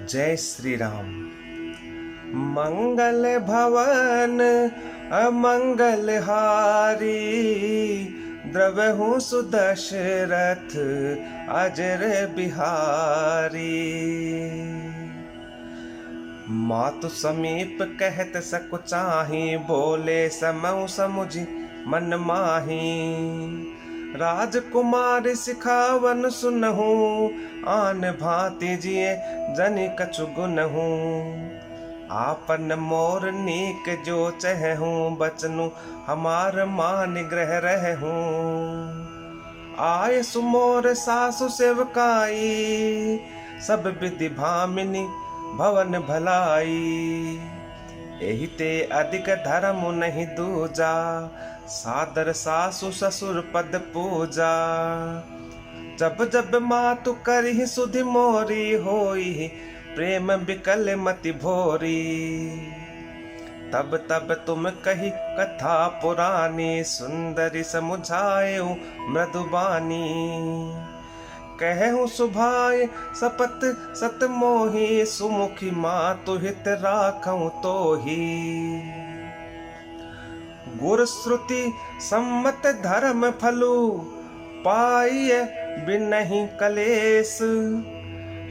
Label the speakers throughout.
Speaker 1: जय श्री राम। मंगल भवन अमंगल हारी, द्रवहु सुदशरथ अजर बिहारी। मातु समीप कहत सकुचाही, बोले समउ समुझि मन माही। राजकुमार सिखावन सुनहु, आन भांति जिए जनि कछु गुनहु। आपन मोर नीक जो चहहु, बचनु हमार मान ग्रह रहहु। आय सुमोर सासु सेवकाई, सब विधि भामिनी भवन भलाई। एहि ते अधिक धर्म नहीं दूजा, सादर सासु ससुर पद पूजा। जब जब मातु करहि सुधि मोरी, होई प्रेम बिकल मति भोरी। तब तब तुम कही कथा पुरानी, सुंदरी समुझायउ मृदुबानी। कहूँ सुभाय सपत सत मोही, सुमुखी मातु हित राखऊँ तोही। गुर श्रुति सम्मत धर्म फलु, पाइय बिनहि कलेस।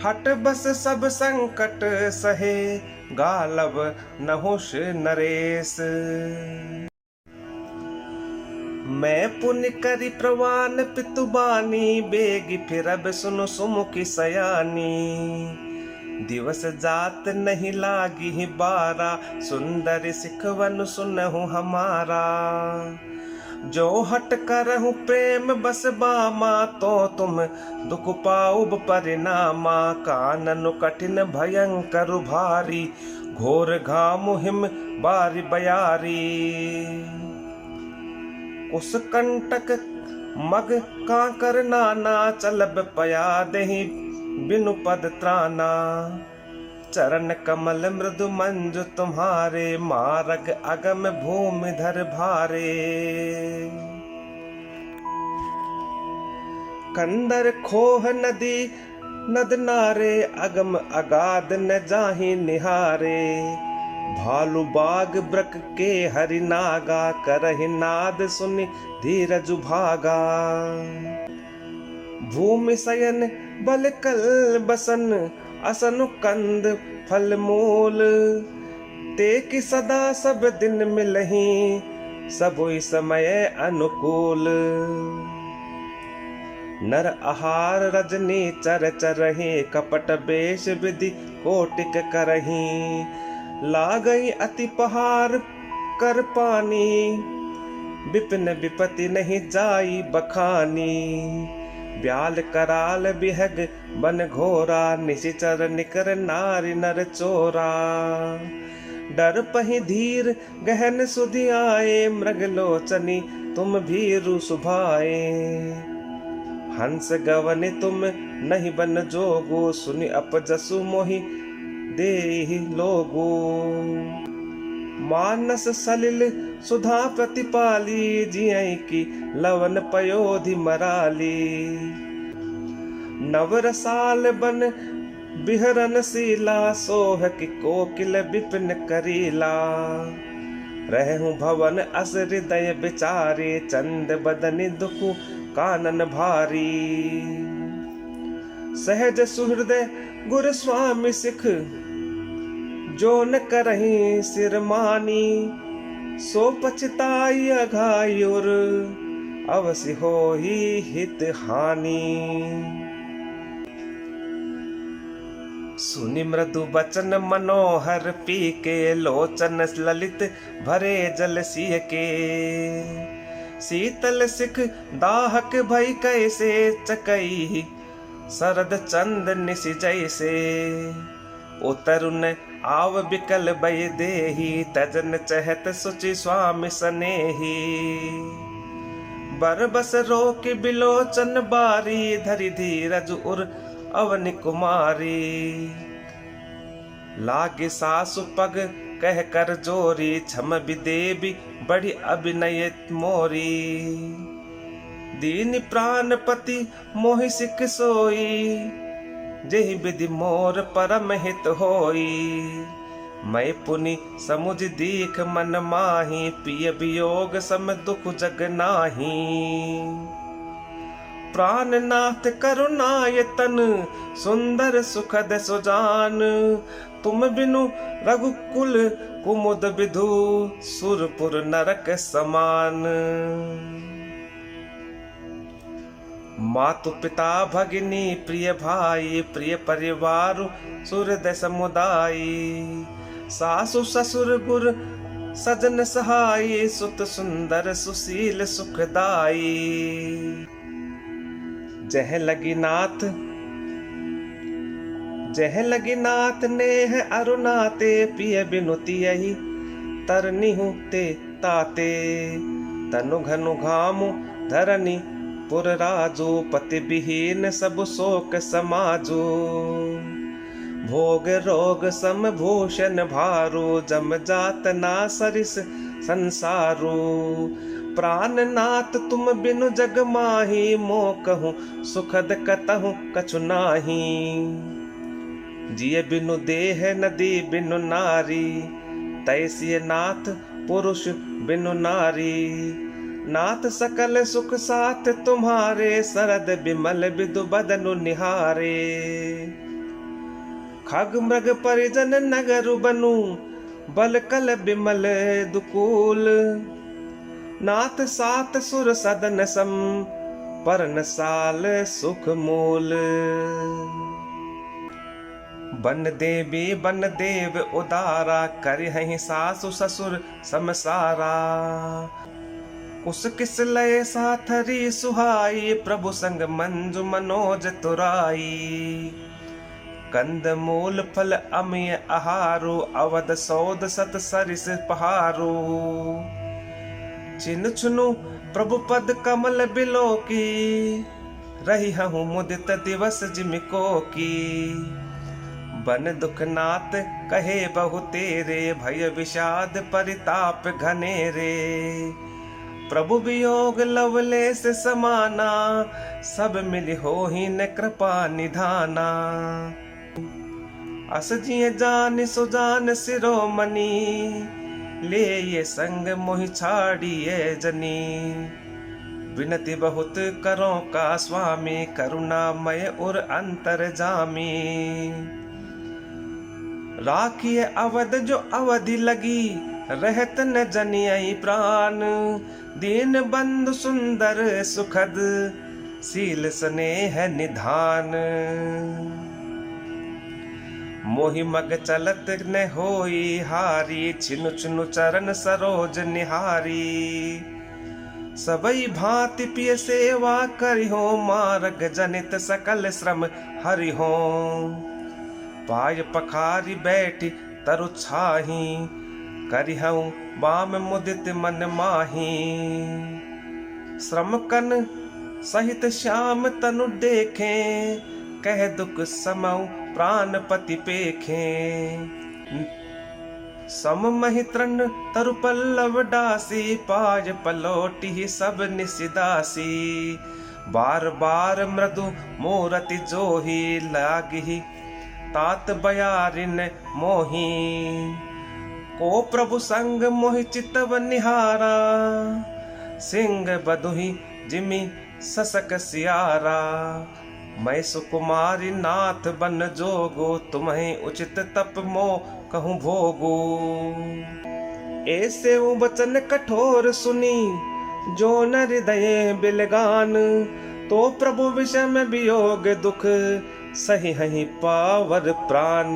Speaker 1: हट बस सब संकट सहे, गालव नहुष नरेश। मैं पुण्य करी प्रवान पितुबानी, बेगी फिरब सुनु सुमुखी सयानी। दिवस जात नहीं लागी बारा, सुंदर सिखवन सुनहु हमारा। जो हट करहु प्रेम बस बामा, तो तुम दुख पाउब परिणामा। कानन कठिन भयंकर भारी, घोर घाम हिम बारी बयारी। उस कंटक मग कांकर नाना, चलब पया दही बिनु पद त्राना। चरण कमल मृदु मंजु तुम्हारे, मारग अगम भूमि धर भारे। कंदर खोह नदी नद नारे, अगम अगाध न जाहि निहारे। भालू बाग ब्रक के हरि नागा, करहि नाद सुनि धीरजु भागा। भूमि शयन बल कल बसन, असनु कंद फल मूल। ते कि सदा सब दिन मिलहि, सबोई समय अनुकूल। नर आहार रजनी चर चरहि, कपट बेश विधि कोटिक करहि। लागई अति पहार कर पानी, विपिन विपति नहीं जाई बखानी। ब्याल कराल बिहग बन घोरा, निशिचर निकर नारी नर चोरा। डर पहि धीर गहन सुधि आए, मृग लोचनी तुम भीरु सुभाए। हंस गवन तुम नहीं बन जोगो, सुनि अपजसु मोहि देहि लोगो। मानस सलिल सुधा प्रतिपाली, जियहि की लवन पयोधि मराली। नवरसाल बन बिहरन सीला, सोह की कोकिल विपिन करीला। रहूं भवन अस हृदय बिचारे, चंद बदनि दुखु कानन भारी। सहज सुहृदय गुर स्वामी सिख, जो न करहि सिर मानी। सो पछताई अघायुर, अवसि होहि हित हानि। सुनि मृदु बचन मनोहर, पी के लोचन ललित भरे जल सिय के। शीतल सिख दाहक भई कैसे, चकई शरद चंद निशि जैसे। उतरुन आव बिकल बय देहि, तजन चहत सुचि स्वामी सनेही। बरबस रोक बिलोचन बारी, धरि धीरज उर अवनि कुमारी। लागे सासु पग कह कर जोरी, क्षम विदेवी बड़ी अभिनय मोरी। दीन प्राणपति मोहि सिख सोई, जेहि विधि मोर परम हित होई। मैं पुनि समुझ दीख मन माही, पिय वियोग सम दुख जग नाही। प्राणनाथ करुणाय तन, सुंदर सुखद सुजान। तुम बिनु रघुकुल कुमुद विधु, सुरपुर नरक समान। मातु पिता भगिनी प्रिय भाई, प्रिय परिवार सुहृदय समुदायी। सासु ससुर गुर सजन सहाय, सुत सुंदर सुशील सुखदाई। जह लगी नाथ नेह अरुणाते, पिय बिनुति यही तरनिहु ते ताते। तनु घनु घामु धरनी पुर राजू, पति विहीन सब शोक समाजू। भोग रोग सम भूषण भारू, जम जात ना सरिस संसारू। प्राणनाथ तुम बिनु जग माही, मो कहूँ सुखद कतहु कछु नाही। जिय बिनु देह नदी बिनु नारी, तैसिय नाथ पुरुष बिनु नारी। नाथ सकल सुख साथ तुम्हारे, शरद बिमल बिदु बदनु निहारे। खग मृग परिजन नगर बनु, बल कल बिमल दुकूल। नाथ सात सुर सदन सम, परन साल सुख मूल। बन देव उदारा, करिहहि सासु ससुर समसारा। कुस किस लय साथरी सुहाई, प्रभु संग मंजु मनोज तुराई। कंद मूल फल अमिय आहारो, अवध सौद सत सरिस पहारो। चिन छुनु प्रभु पद कमल बिलो की, रही हूँ मुदित दिवस जिमिको की। बन दुख नाथ कहे बहु तेरे, भय विषाद परिताप घनेरे। प्रभु वियोग लवलेस समाना, सब मिली हो ही न कृपा निधाना। अस जिय जान सुजान सिरोमणि, ले ये संग मोहि छाड़िए जनी। विनती बहुत करो का स्वामी, करुणामय और अंतर जामी। राखिए अवध जो अवधि लगी, रहत न जनियई प्राण। दीन बंधु सुंदर सुखद, सील स्नेह निधान। मोहि मग चलत न होई हारी, छिनु छिनु चरण सरोज निहारी। सबई भांति पिय सेवा करिहो, मार्ग जनित सकल श्रम हरिहो। पाय पखारी बैठी तरु छाही, करिहऊँ बाम मुदित मन माही। श्रम कन सहित श्याम तनु देखे, कह दुख समऊ प्राणपति पेखे। सम महि तृण तरु पल्लव डासी, पाय पलोटी सब निसिदासी। बार बार मृदु मूरति जोही, लागी तात बयारिन मोही। को प्रभु संग मोहि चितव निहारा, सिंह बधुहि जिमि ससक सियारा। मैं सुकुमारी नाथ बन जोगो, तुम्हें उचित तप मो कहूँ भोगो। ऐसे वचन कठोर सुनी, जो न हृदय बिलगान। तो प्रभु विषम वियोग दुख, सही हहि पावर प्राण।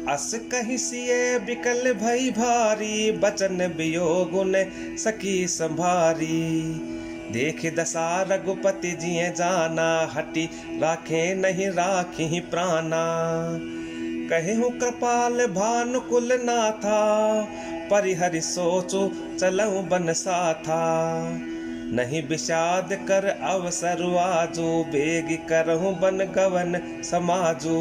Speaker 1: अस कहि सिय बिकल भई भारी, बचन वियोग न सकी संभारी। देख दशा रघुपति जिय जाना, हटि राखे नहीं राखी प्राणा। कहेहु कृपाल भानुकुल नाथा, परिहरि सोचो चलऊ बन साथा। नहीं विषाद कर अवसर आजो, बेग करहु बन गवन समाजो।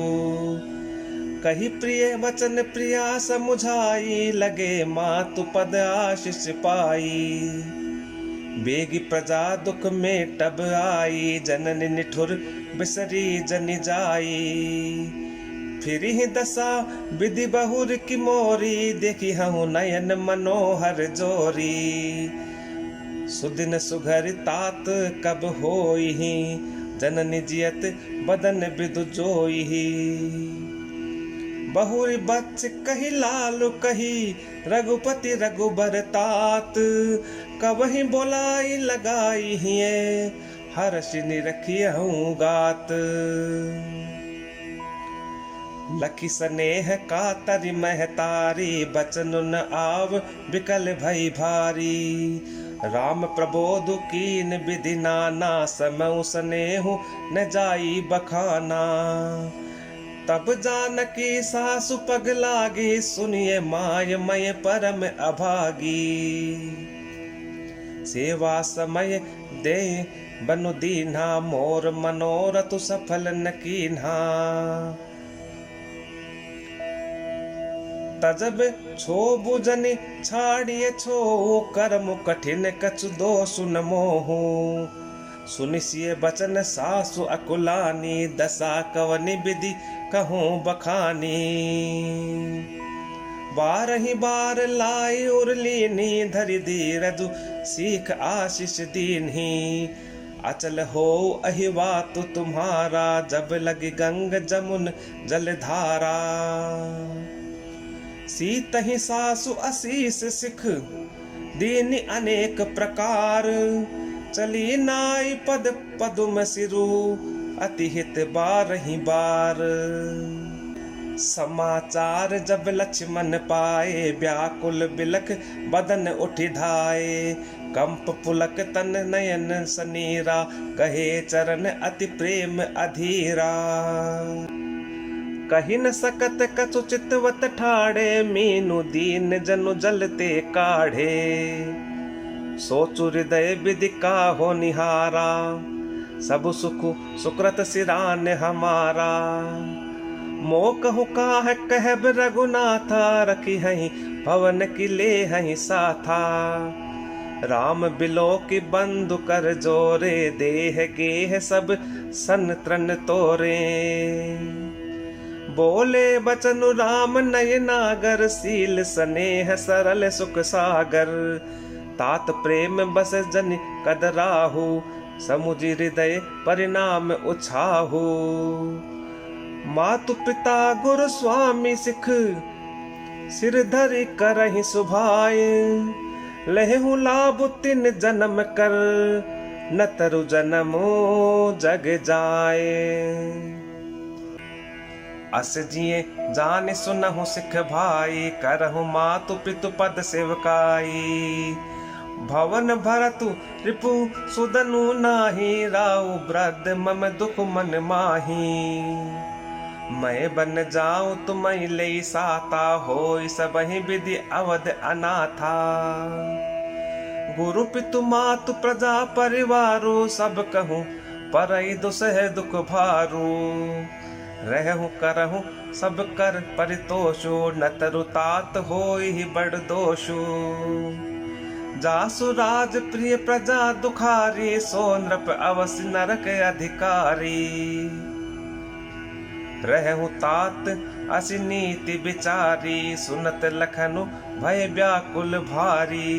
Speaker 1: कही प्रिय वचन प्रिया समुझाई, लगे मातु पद आशीष पाई। बेगी प्रजा दुख में टब आई, जननी निठुर बिसरी जनि जाई। फिर ही दशा विधि बहुर की मोरी, देखी हूँ नयन मनोहर जोरी। सुदिन सुघर तात कब होई, जननी जियत बदन बिदु जोई। बहुरी बच्च कही लालु कही, रघुपति रघुबर तात। कबहि बोलाई लगाई हिये, हर्षि निरखियहु गात। लखी स्नेह का तरि महतारी, बचन न आव बिकल भई भारी। राम प्रबोध कीन विधि नाना, समउ स्नेहु न जाई बखाना। तब जानकी सासु पग लागी, सुनिए माय मय परम अभागी। सेवा समय दे बनु दीन्हा, मोर मनोरथ सफल न कीन्हा। तजब छो बुजनि छाड़िए छो, कर्म कठिन कछु दोषु न मोहु। सुनिसिए बचन सासु अकुलानी, दशा कवनि विधि कहूँ बखानी। बारहि बार लाई उरलीनी, धरि धीरजु सीख आशीष दीन्ही। अचल हो अहिवातु तुम्हारा, जब लगी गंग जमुन जलधारा। सीतहि सासु असीस सिख, दीनि अनेक प्रकार। चली नाई पद पदुम सिरु, अति हित बारहि बार। समाचार जब लक्ष्मण पाए, व्याकुल बिलख बदन उठि धाये। कंप पुलक तन नयन सनीरा, कहे चरण अति प्रेम अधीरा। कही न सकत कछु चितवत ठाड़े, मीनु दीन जनु जलते काढ़े। सोचु हृदय विधि काहो निहारा, सब सुख सुकृत सिरान हमारा। मोकहु काह कहब रघुनाथा, रखी हहीं भवन की ले हहीं साथा। राम बिलो की बंधु कर जोरे, देह गेह सब सन त्रन तोरे। बोले बचनु राम नय नागर, शील स्नेह सरल सुख सागर। तात प्रेम बस जन कदराहु, समुझ हृदय परिणाम उछाहु। मातु पिता गुरु स्वामी सिख, सिर धरि करहि सुभाए। लहु लाभ तिन जन्म कर, न तरु जन्मो जग जाए। अस जिए जान सुनहु सिख भाई, करहु मातु पितु पद सेवकाई। भवन भरतु रिपु सुदनु नाही, राउ वृद्ध मम दुख मन माही। मैं बन जाऊं तुम्हें ले साता, होई सबहि विधि अवध अनाथा। गुरु पितु मातु प्रजा परिवारो, सब कहूँ परई दुसह दुख भारू। रहूं करहूं सब कर परितोषो, न तरु तात होई ही बड़ दोषो। जासु राज प्रिय प्रजा दुखारी, सो नृप अवश्य नरक अधिकारी। रहूं तात असि नीति विचारी, सुनत लखनु भय व्याकुल भारी।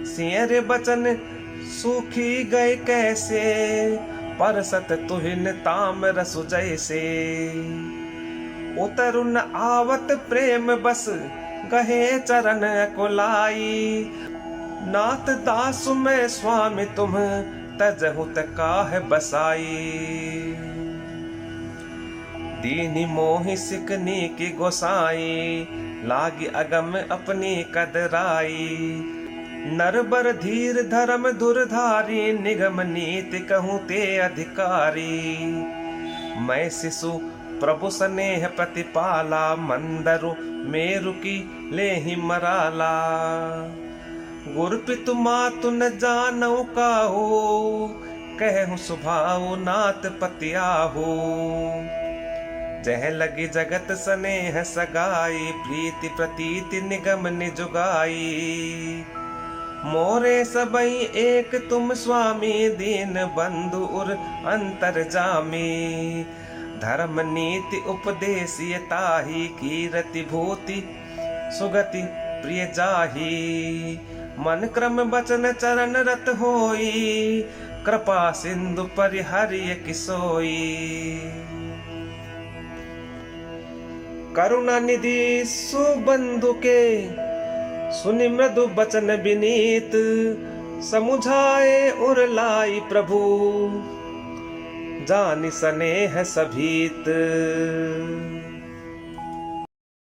Speaker 1: सिंह बचन सूखी गए कैसे, परसत तुहिन ताम रसु जैसे। उतरुन आवत प्रेम बस, गहे चरण कुलाई। नाथ दासु मैं स्वामी तुम, तजहु काह बसाई। दीनी मोहि सिकनी की गोसाई, लागी अगम अपनी कदराई। नरबर धीर धर्म दुर्धारी, निगम नीति कहूँ ते अधिकारी। मैं शिशु प्रभु स्नेह प्रतिपाला, मंदरु मेरु की ले ही मराला। गुरु पितु मातु न जानौ काहू, कहूँ सुभाऊ नाथ पतियाहू। जह लगी जगत स्नेह सगाई, प्रीति प्रतीति निगम निजुगाई। मोरे सबई एक तुम स्वामी, दीन बंधु उर अंतर जामी। धर्म नीति उपदेशिय ताही, कीरति भूति सुगति प्रिय जाही। मन क्रम बचन चरण रत होई, कृपा सिंधु परिहरिय किसोई। करुणा निधि सुबंधु के, सुनि मृदु बचन विनीत। समुझाए उर लाई प्रभु, जानि स्नेह सभीत।